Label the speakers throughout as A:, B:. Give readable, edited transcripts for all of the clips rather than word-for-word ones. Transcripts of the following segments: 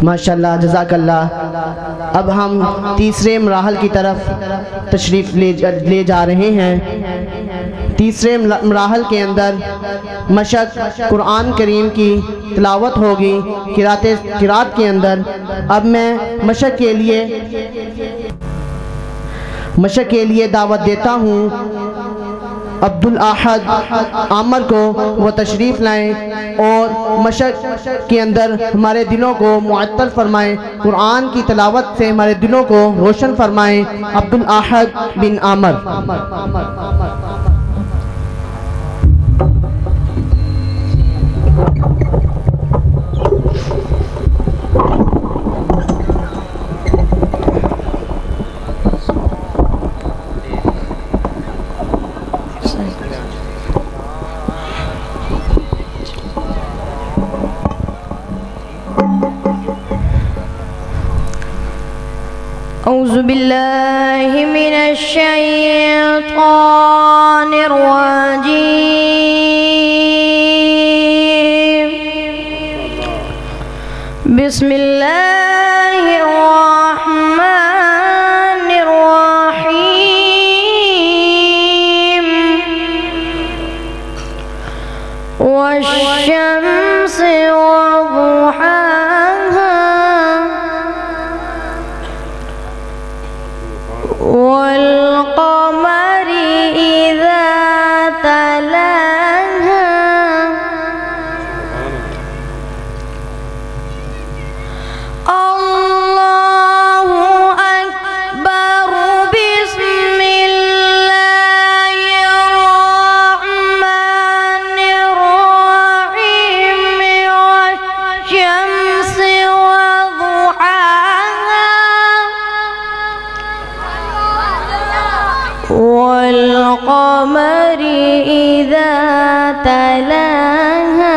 A: माशाअल्लाह, जज़ाकल्लाह। अब हम तीसरे मराहल की तरफ तशरीफ़ ले जा रहे हैं। तीसरे मराहल के अंदर मशक कुरान करीम की तिलावत होगी किरात के अंदर। अब मैं मशक के लिए दावत देता हूँ अब्दुल अहद आमर को, वो तशरीफ़ लाएं और मशक के अंदर हमारे दिलों को मुअत्तल फरमाएं, कुरान की तिलावत से हमारे दिलों को रोशन फरमाएं। अब्दुल अहद बिन आमर।
B: औज़ु बिल्लाहि मिनश शैतानिर रजीम। बिस्मिल्लाहिर रहमानिर रहीम। वश्शम्सि वदुहाहा वल्क़मरि इज़ा तलाहा अल्लाहु अकबर। बिस्मिल्लाहिर रहमानिर रहीम। वश्शम्सि वदुहाहा वल्क़मरि इज़ा तलाहा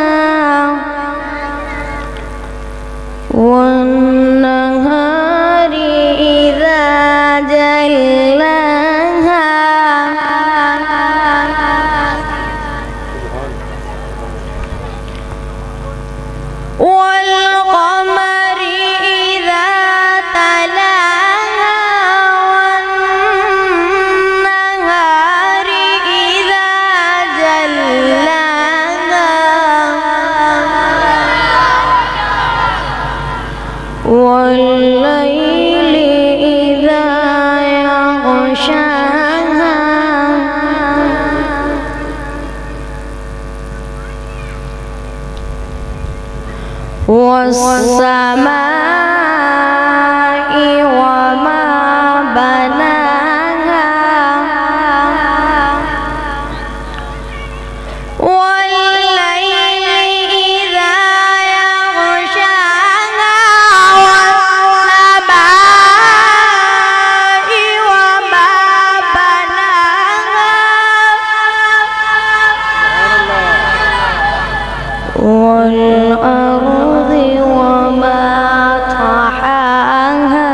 B: वन्नहारि इज़ा जल्लाहा वल्क़मरि इज़ा तलाहा वन्नहारि इज़ा जल्लाहा वल्लैलि इज़ा यग़शाहा वस्समाइ वमा बनाहा वल्लैलि इज़ा यग़शाहा वस्समाइ वमा बनाहा والأرض وما طحاها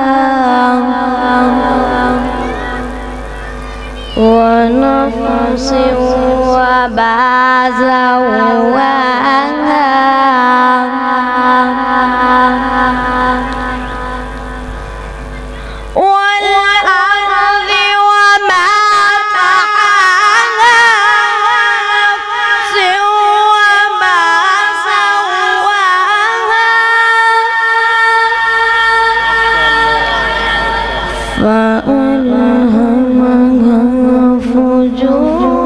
B: ونفس وما سواها والأرض وما طحاها ونفس وما سواها فألهمها فجورها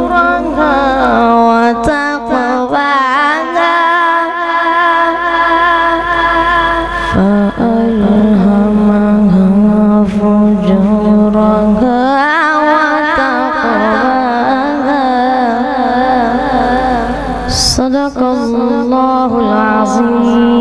B: وتقواها فألهمها فجورها وتقواها صدق الله العظيم.